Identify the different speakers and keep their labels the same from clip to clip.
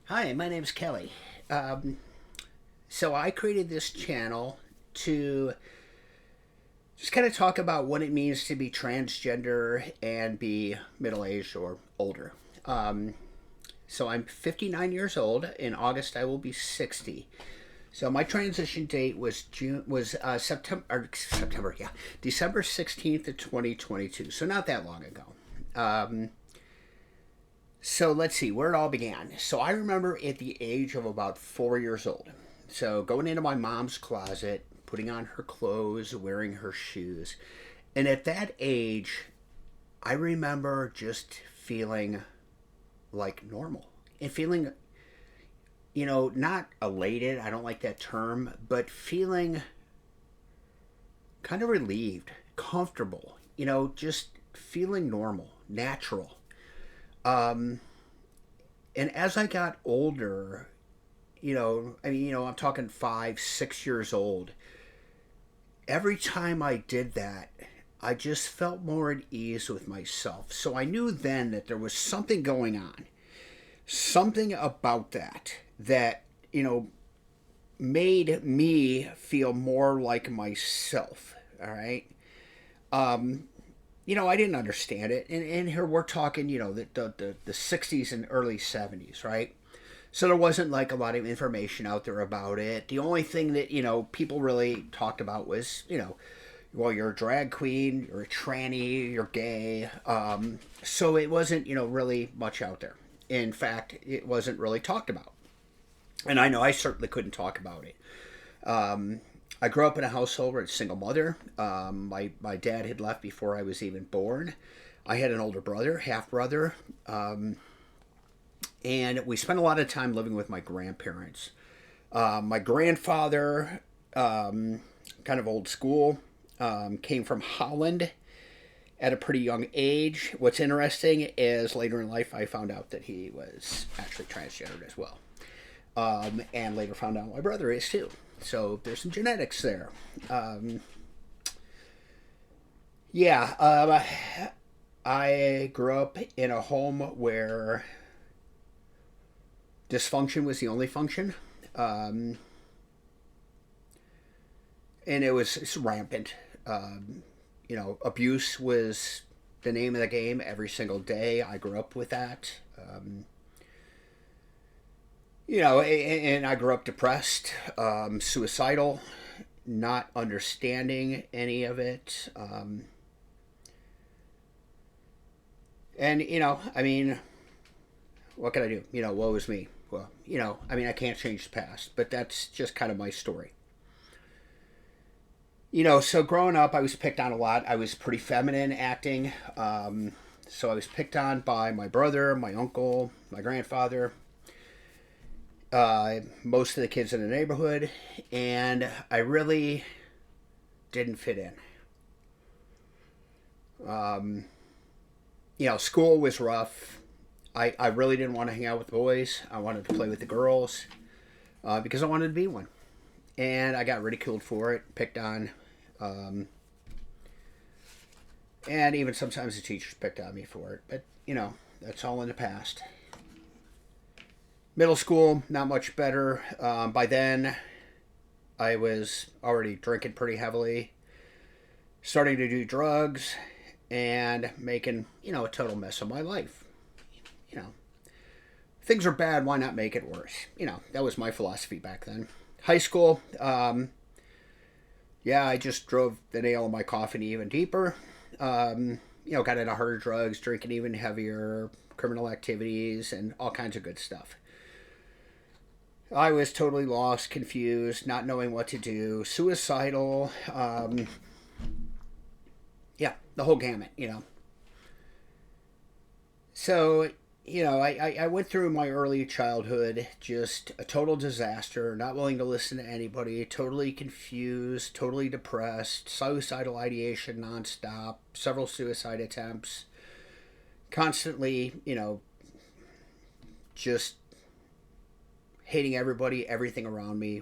Speaker 1: Hi, my name's Kelly. Um, so I created this channel to just kind of talk about what it means to be transgender and be middle aged or older. Um, so I'm 59 years old. In August, I will be 60. So my transition date was September, yeah, December 16th of 2022. So not that long ago. Um, So let's see where it all began. So I remember at the age of about 4 years old. So going into my mom's closet, putting on her clothes, wearing her shoes. And at that age, I remember just feeling like normal and feeling, not elated. I don't like that term, but feeling kind of relieved, comfortable, just feeling normal, natural. Um, and as I got older, I'm talking 5, 6 years old. Every time I did that, I just felt more at ease with myself. So I knew then that there was something going on, something about that, you know, made me feel more like myself. All right. Um, I didn't understand it. And here we're talking, the 60s and early 70s, right? So there wasn't like a lot of information out there about it. The only thing that, people really talked about was, well, you're a drag queen, you're a tranny, you're gay. So it wasn't, really much out there. In fact, it wasn't really talked about. And I know I certainly couldn't talk about it. Um, I grew up in a household where it's a single mother. My dad had left before I was even born. I had an older brother, half brother. And we spent a lot of time living with my grandparents. My grandfather, kind of old school, came from Holland at a pretty young age. What's interesting is later in life I found out that he was actually transgendered as well. And later found out my brother is too. So there's some genetics there. Um, yeah, I grew up in a home where dysfunction was the only function. Um, and it's rampant. Abuse was the name of the game every single day. I grew up with that. And I grew up depressed, suicidal, not understanding any of it. And, I mean, what can I do? Woe is me. Well, I can't change the past, but that's just kind of my story. So growing up, I was picked on a lot. I was pretty feminine acting. So I was picked on by my brother, my uncle, my grandfather, most of the kids in the neighborhood, and I really didn't fit in. Um, School was rough. I really didn't want to hang out with the boys. I wanted to play with the girls because I wanted to be one. And I got ridiculed for it, picked on. Um, and even sometimes the teachers picked on me for it. But, that's all in the past. Middle school, not much better. By then, I was already drinking pretty heavily, starting to do drugs, and making, a total mess of my life. You know, things are bad, why not make it worse? That was my philosophy back then. High school, yeah, I just drove the nail in my coffin even deeper. Got into harder drugs, drinking even heavier, criminal activities, and all kinds of good stuff. I was totally lost, confused, not knowing what to do, suicidal. Yeah, the whole gamut. So, I went through my early childhood just a total disaster, not willing to listen to anybody, totally confused, totally depressed, suicidal ideation nonstop, several suicide attempts, constantly, just hating everybody, everything around me,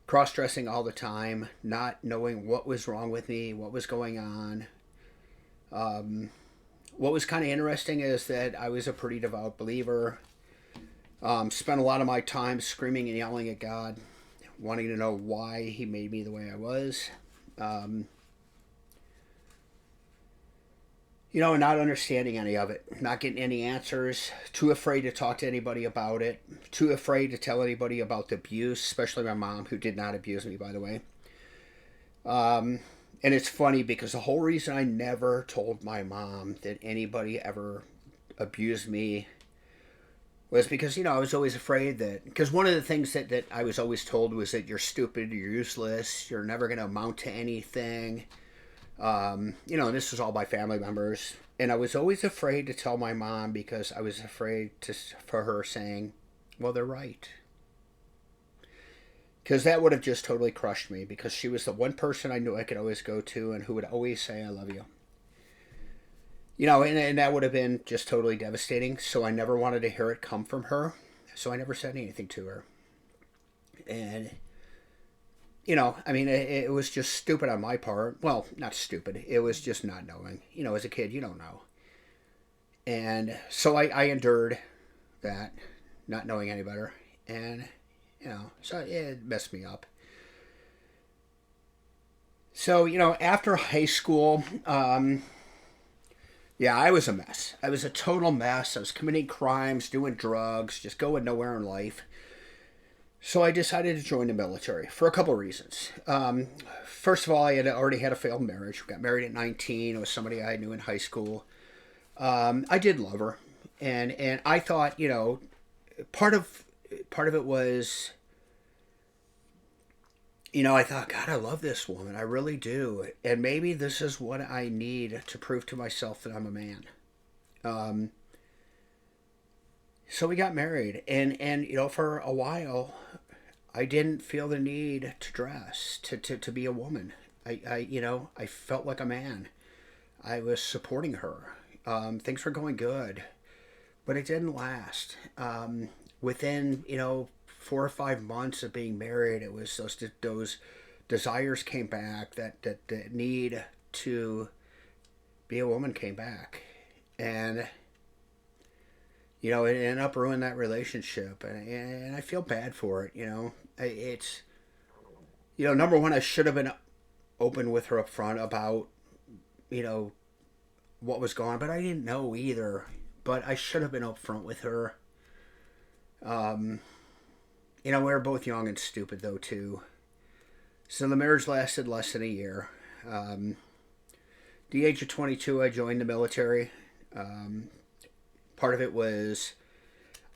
Speaker 1: cross dressing all the time, not knowing what was wrong with me, what was going on. Um, what was kind of interesting is that I was a pretty devout believer. Spent a lot of my time screaming and yelling at God, wanting to know why He made me the way I was. Um, not understanding any of it, not getting any answers, too afraid to talk to anybody about it, too afraid to tell anybody about the abuse, especially my mom, who did not abuse me, by the way. Um, and it's funny because the whole reason I never told my mom that anybody ever abused me was because, I was always afraid that, because one of the things that I was always told was that you're stupid, you're useless, you're never going to amount to anything. And this was all by family members. And I was always afraid to tell my mom because I was afraid for her saying, well, they're right. Because that would have just totally crushed me because she was the one person I knew I could always go to and who would always say, I love you. And that would have been just totally devastating. So I never wanted to hear it come from her. So I never said anything to her. And, it was just stupid on my part. Well, not stupid. It was just not knowing. As a kid, you don't know. And so I endured that, not knowing any better. And, so it messed me up. So, after high school, yeah, I was a mess. I was a total mess. I was committing crimes, doing drugs, just going nowhere in life. So I decided to join the military for a couple of reasons. First of all, I had already had a failed marriage. We got married at 19. It was somebody I knew in high school. I did love her, and I thought, part of it was, I thought, God, I love this woman. I really do. And maybe this is what I need to prove to myself that I'm a man. So we got married. And for a while, I didn't feel the need to dress, to be a woman. I felt like a man. I was supporting her. Things were going good. But it didn't last. Within, 4 or 5 months of being married, it was those desires came back, that need to be a woman came back, and it ended up ruining that relationship, and I feel bad for it. It's number one, I should have been open with her up front about what was going on, but I didn't know either. But I should have been upfront with her. We were both young and stupid, though, too. So the marriage lasted less than a year. The age of 22, I joined the military. Part of it was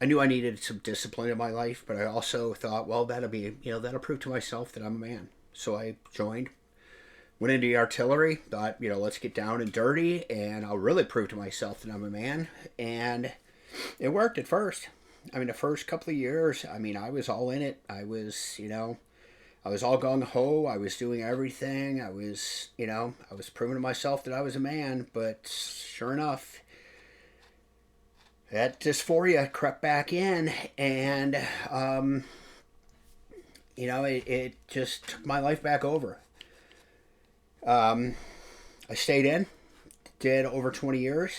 Speaker 1: I knew I needed some discipline in my life, but I also thought, well, that'll prove to myself that I'm a man. So I joined, went into the artillery, thought, let's get down and dirty, and I'll really prove to myself that I'm a man. And it worked at first. The first couple of years, I was all in it. I was all gung ho. I was doing everything. I was proving to myself that I was a man. But sure enough, that dysphoria crept back in, and it just took my life back over. I stayed in, did over 20 years.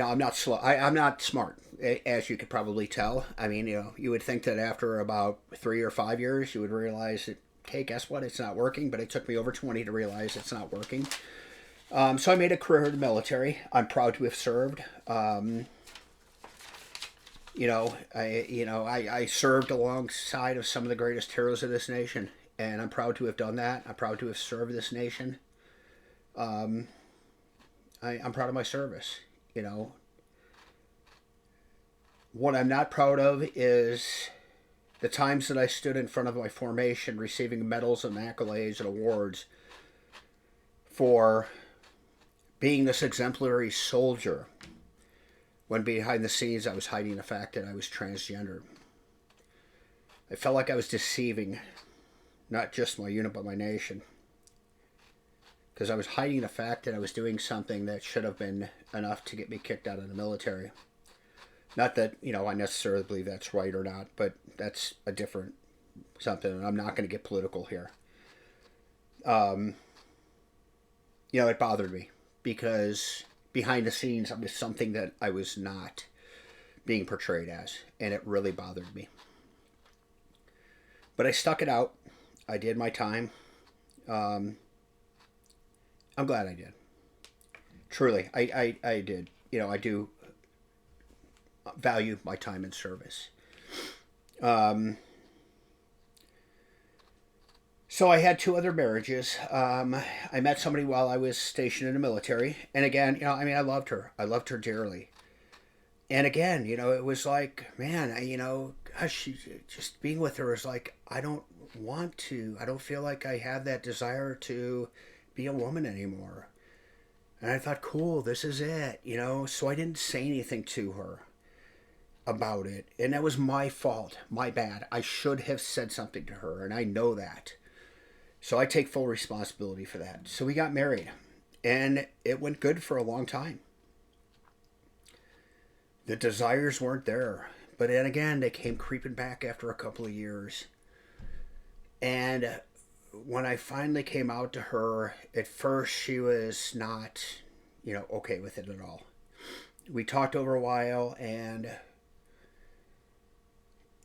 Speaker 1: I'm not slow. I'm not smart, as you could probably tell. You would think that after about 3 or 5 years, you would realize that, hey, guess what? It's not working. But it took me over 20 to realize it's not working. So I made a career in the military. I'm proud to have served. I served alongside of some of the greatest heroes of this nation, and I'm proud to have done that. I'm proud to have served this nation. I'm proud of my service. What I'm not proud of is the times that I stood in front of my formation receiving medals and accolades and awards for being this exemplary soldier, when behind the scenes I was hiding the fact that I was transgender. I felt like I was deceiving not just my unit but my nation, because I was hiding the fact that I was doing something that should have been enough to get me kicked out of the military. Not that, I necessarily believe that's right or not, but that's a different something, and I'm not going to get political here. It bothered me, because behind the scenes I was something that I was not. being portrayed as, and it really bothered me. But I stuck it out. I did my time. Um, I'm glad I did. Truly, I did. I do value my time in service. Um, so I had two other marriages. I met somebody while I was stationed in the military, and again, I loved her. I loved her dearly. And again, it was like, man, gosh, just being with her is like, I don't want to. I don't feel like I have that desire to be a woman anymore. And I thought, cool, this is it. So I didn't say anything to her about it. And that was my fault, my bad. I should have said something to her, and I know that. So I take full responsibility for that. So we got married, and it went good for a long time. The desires weren't there. But then again, they came creeping back after a couple of years. And when I finally came out to her, at first she was not, okay with it at all. We talked over a while, and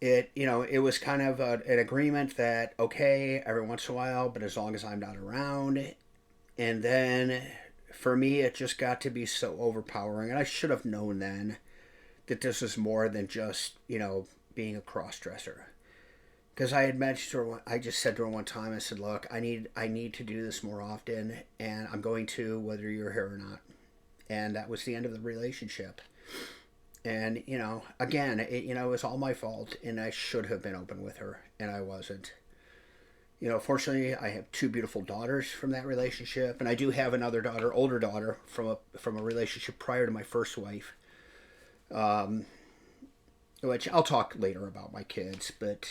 Speaker 1: it was kind of an agreement that, okay, every once in a while, but as long as I'm not around. And then for me, it just got to be so overpowering. And I should have known then that this was more than just, being a cross dresser. Because I had mentioned to her, I just said to her one time, I said, look, I need to do this more often, and I'm going to, whether you're here or not. And that was the end of the relationship. And, again, it was all my fault, and I should have been open with her, and I wasn't. Fortunately, I have two beautiful daughters from that relationship, and I do have another daughter, older daughter, from a relationship prior to my first wife. Which I'll talk later about my kids, but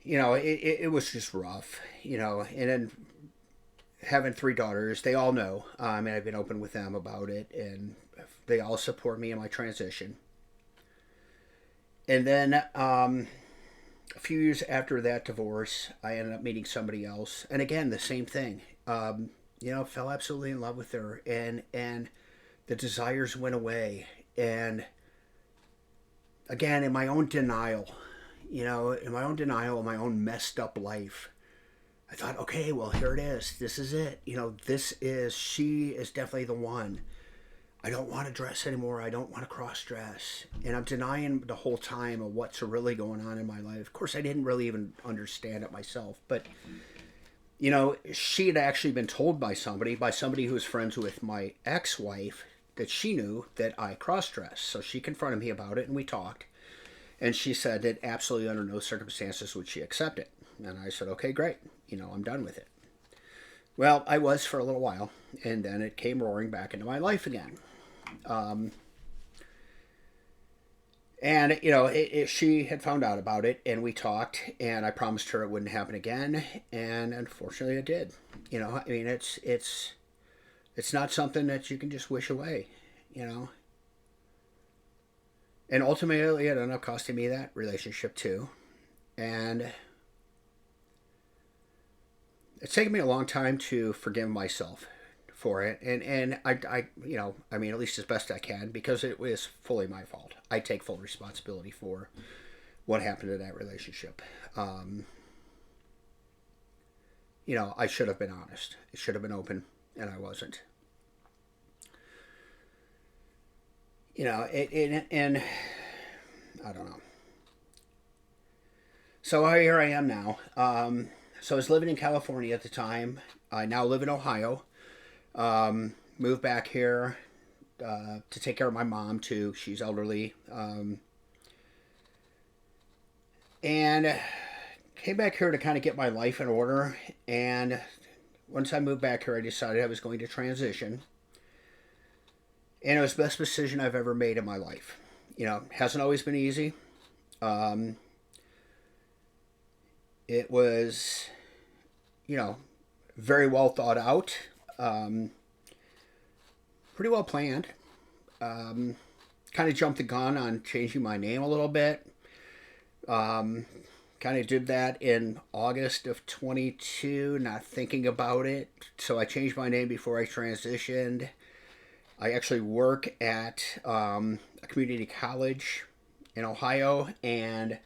Speaker 1: it was just rough, and then having three daughters, they all know, and I've been open with them about it, and they all support me in my transition. And then a few years after that divorce, I ended up meeting somebody else, and again, the same thing. Fell absolutely in love with her, and the desires went away, and again, in my own denial, in my own messed up life, I thought, okay, well, here it is. This is it. She is definitely the one. I don't want to dress anymore. I don't want to cross dress. And I'm denying the whole time of what's really going on in my life. Of course, I didn't really even understand it myself. But, she had actually been told by somebody who was friends with my ex-wife, that she knew that I cross dressed. So she confronted me about it, and we talked. And she said that absolutely under no circumstances would she accept it. And I said, okay, great. I'm done with it. Well, I was for a little while, and then it came roaring back into my life again. She had found out about it, and we talked, and I promised her it wouldn't happen again, and unfortunately it did. It's not something that you can just wish away, And ultimately, it ended up costing me that relationship too, and it's taken me a long time to forgive myself for it, and at least as best I can, because it was fully my fault. I take full responsibility for what happened to that relationship. I should have been honest. I should have been open, and I wasn't. And I don't know. So here I am now. So I was living in California at the time. I now live in Ohio. Moved back here to take care of my mom too. She's elderly. And came back here to kind of get my life in order. And once I moved back here, I decided I was going to transition. And it was the best decision I've ever made in my life. Hasn't always been easy. It was, very well thought out. Pretty well planned. Kind of jumped the gun on changing my name a little bit. Kind of did that in August of 22, not thinking about it. So I changed my name before I transitioned. I actually work at a community college in Ohio, and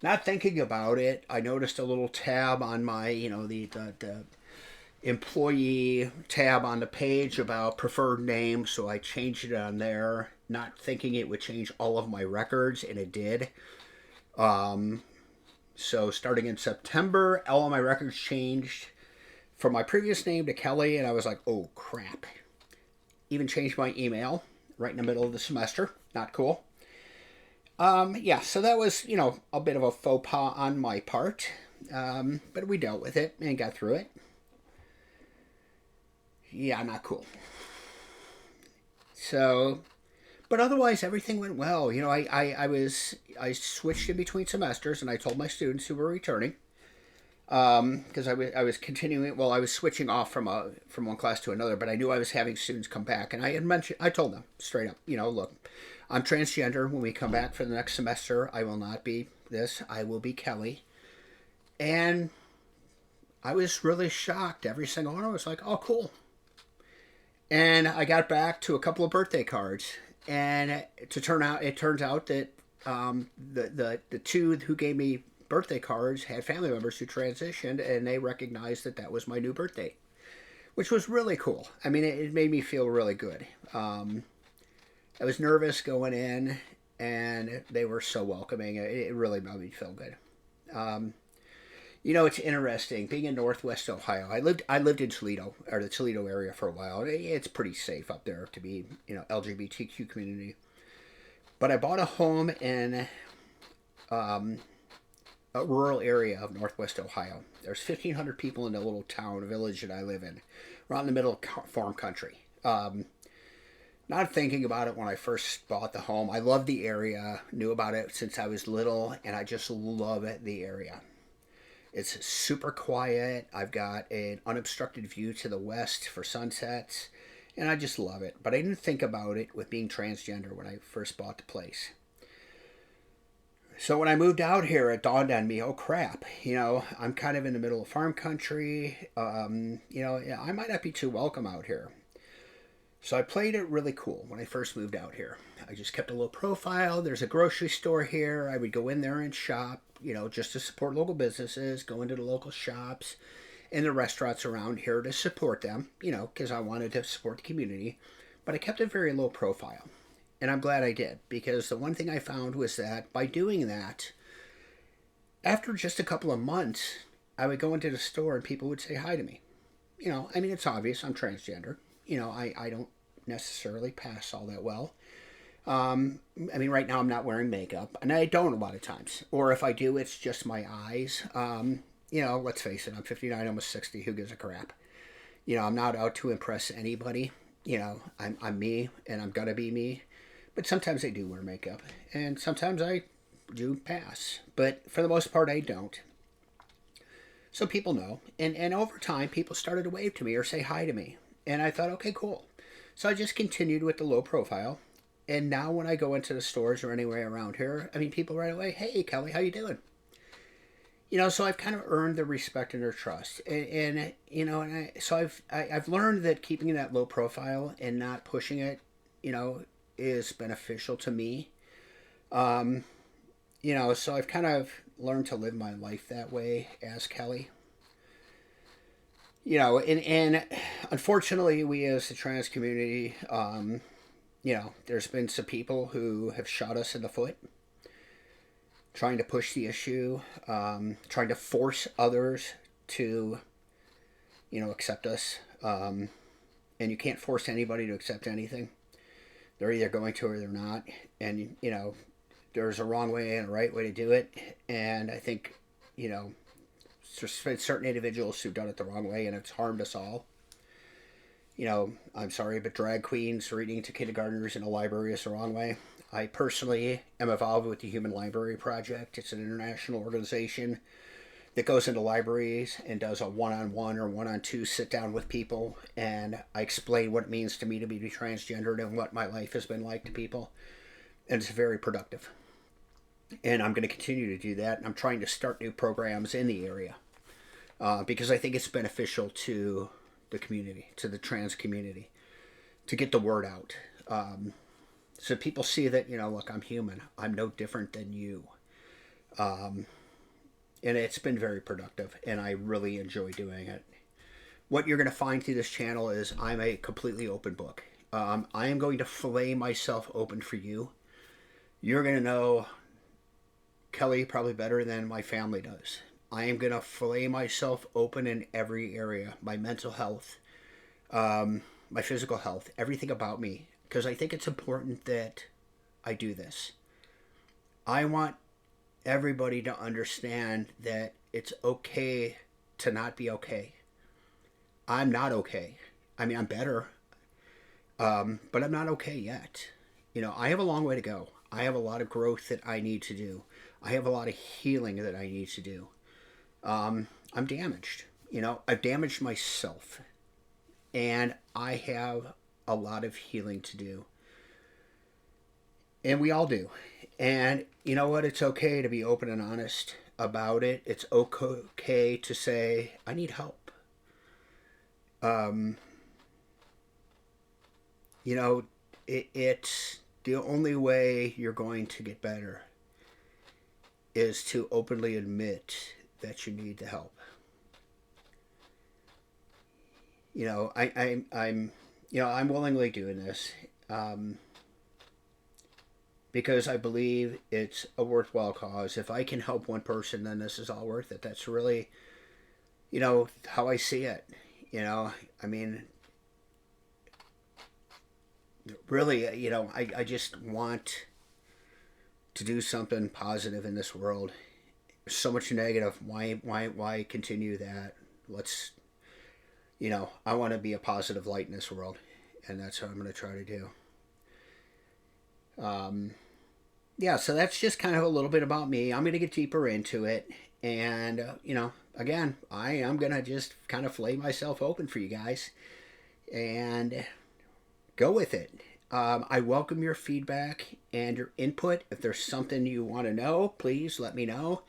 Speaker 1: not thinking about it, I noticed a little tab on my, the employee tab on the page about preferred name, so I changed it on there, not thinking it would change all of my records, and it did. So starting in September, all of my records changed from my previous name to Kelly, and I was like, oh crap. Even changed my email right in the middle of the semester. Not cool. Yeah, so that was, a bit of a faux pas on my part. But we dealt with it and got through it. Yeah, not cool. So, but otherwise everything went well. I switched in between semesters, and I told my students who were returning, because I was continuing. Well, I was switching off from one class to another, but I knew I was having students come back, and I told them straight up, look, I'm transgender. When we come back for the next semester, I will not be this. I will be Kelly. And I was really shocked. Every single one, I was like, oh, cool. And I got back to a couple of birthday cards, and it turns out that the two who gave me birthday cards had family members who transitioned, and they recognized that was my new birthday, which was really cool. I mean, it made me feel really good. I was nervous going in, and they were so welcoming. It really made me feel good. It's interesting being in Northwest Ohio. I lived in Toledo, or the Toledo area, for a while. It's pretty safe up there to be, LGBTQ community. But I bought a home in a rural area of Northwest Ohio. There's 1,500 people in the little town, village that I live in, right in the middle of farm country. Not thinking about it when I first bought the home. I loved the area, knew about it since I was little, and I just love the area. It's super quiet. I've got an unobstructed view to the west for sunsets, and I just love it. But I didn't think about it with being transgender when I first bought the place. So when I moved out here, it dawned on me, oh crap, I'm kind of in the middle of farm country. I might not be too welcome out here. So I played it really cool when I first moved out here. I just kept a low profile. There's a grocery store here. I would go in there and shop, just to support local businesses, go into the local shops and the restaurants around here to support them, because I wanted to support the community. But I kept a very low profile. And I'm glad I did, because the one thing I found was that by doing that, after just a couple of months, I would go into the store and people would say hi to me. It's obvious I'm transgender. I don't necessarily pass all that well. Right now I'm not wearing makeup, and I don't a lot of times. Or if I do, it's just my eyes. Let's face it, I'm 59, almost 60. Who gives a crap? I'm not out to impress anybody. I'm me, and I'm gonna be me. But sometimes I do wear makeup, and sometimes I do pass. But for the most part, I don't. So people know. And over time, people started to wave to me or say hi to me. And I thought, okay, cool. So I just continued with the low profile. And now when I go into the stores or anywhere around here, people right away, hey, Kelly, how you doing? So I've kind of earned the respect and their trust. I've learned that keeping that low profile and not pushing it, is beneficial to me. So I've kind of learned to live my life that way as Kelly. And unfortunately, we as the trans community, there's been some people who have shot us in the foot, trying to push the issue, trying to force others to, accept us. And you can't force anybody to accept anything. They're either going to or they're not. And, there's a wrong way and a right way to do it. And I think, there's been certain individuals who've done it the wrong way, and it's harmed us all. I'm sorry, but drag queens reading to kindergartners in a library is the wrong way. I personally am involved with the Human Library Project. It's an international organization that goes into libraries and does a one-on-one or one-on-two sit-down with people, and I explain what it means to me to be transgendered and what my life has been like to people, and it's very productive. And I'm going to continue to do that, and I'm trying to start new programs in the area. Because I think it's beneficial to the community, to the trans community. to get the word out. So people see that, look, I'm human. I'm no different than you. Um, and it's been very productive, and I really enjoy doing it. What you're going to find through this channel is I'm a completely open book. I am going to fillet myself open for you. You're going to know Kelly probably better than my family does. I am going to fillet myself open in every area, my mental health, my physical health, everything about me, because I think it's important that I do this. I want everybody to understand that it's okay to not be okay. I'm not okay. I mean, I'm better, but I'm not okay yet. I have a long way to go. I have a lot of growth that I need to do. I have a lot of healing that I need to do. I'm damaged. I've damaged myself. And I have a lot of healing to do. And we all do. And you know what? It's okay to be open and honest about it. It's okay to say, I need help. Um, it's the only way you're going to get better is to openly admit that you need the help. I'm willingly doing this because I believe it's a worthwhile cause. If I can help one person, then this is all worth it. That's really, how I see it. I mean, really, I just want to do something positive in this world. There's so much negative. Why continue that? Let's, I want to be a positive light in this world, and that's what I'm going to try to do. Yeah, so that's just kind of a little bit about me. I'm going to get deeper into it, and again, I am going to just kind of flay myself open for you guys, and go with it. I welcome your feedback and your input. If there's something you want to know, please let me know.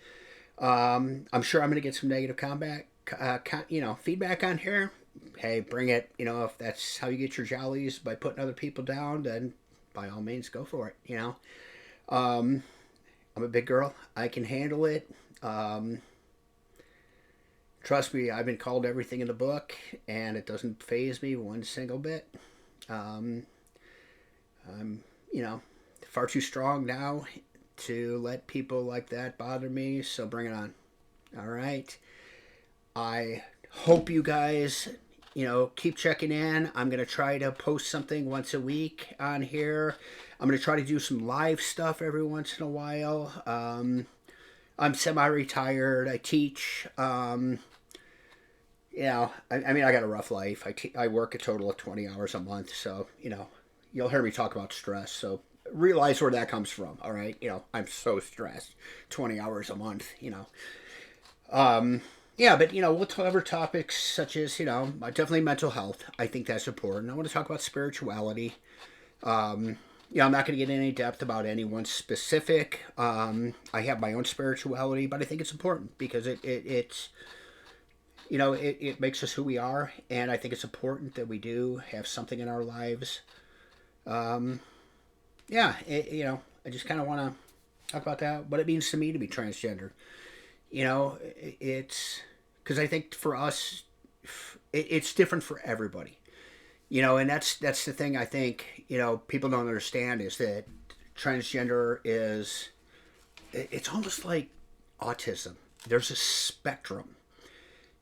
Speaker 1: I'm sure I'm going to get some negative feedback on here. Hey, bring it. If that's how you get your jollies, by putting other people down, then by all means, go for it. I'm a big girl. I can handle it. Trust me, I've been called everything in the book, and it doesn't faze me one single bit. I'm, far too strong now to let people like that bother me, so bring it on. All right. I hope you guys, keep checking in. I'm going to try to post something once a week on here. I'm going to try to do some live stuff every once in a while. I'm semi-retired. I teach. I mean, I got a rough life. I work a total of 20 hours a month, so, you'll hear me talk about stress, so realize where that comes from, all right? I'm so stressed. 20 hours a month, Yeah, but, we'll cover topics such as, definitely mental health. I think that's important. I want to talk about spirituality. I'm not going to get in any depth about any one specific. I have my own spirituality, but I think it's important because it's it makes us who we are, and I think it's important that we do have something in our lives. I just kind of want to talk about that, what it means to me to be transgender. It's because I think for us, it's different for everybody. And that's the thing I think, people don't understand is that transgender it's almost like autism. There's a spectrum.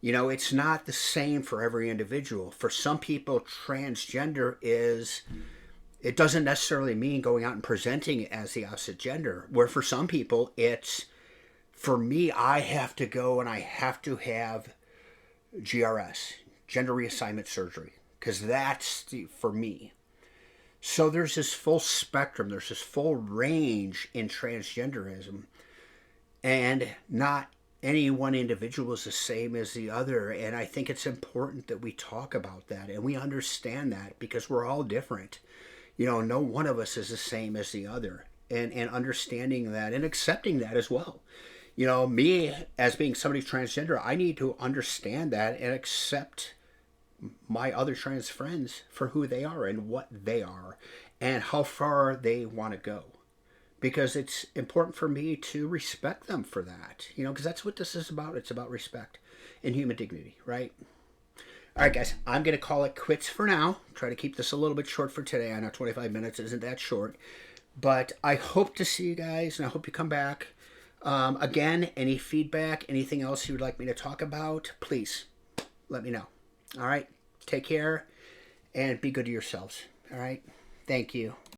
Speaker 1: It's not the same for every individual. For some people, transgender it doesn't necessarily mean going out and presenting as the opposite gender, where for some people, for me, I have to go and I have to have GRS, gender reassignment surgery, because that's for me. So there's this full spectrum, there's this full range in transgenderism, and not any one individual is the same as the other. And I think it's important that we talk about that and we understand that because we're all different. No one of us is the same as the other, and understanding that and accepting that as well. Me as being somebody transgender, I need to understand that and accept my other trans friends for who they are and what they are and how far they want to go. Because it's important for me to respect them for that, because that's what this is about. It's about respect and human dignity, right? All right, guys, I'm going to call it quits for now. Try to keep this a little bit short for today. I know 25 minutes isn't that short, but I hope to see you guys, and I hope you come back. Again, any feedback, anything else you would like me to talk about, please let me know. All right, take care, and be good to yourselves. All right, thank you.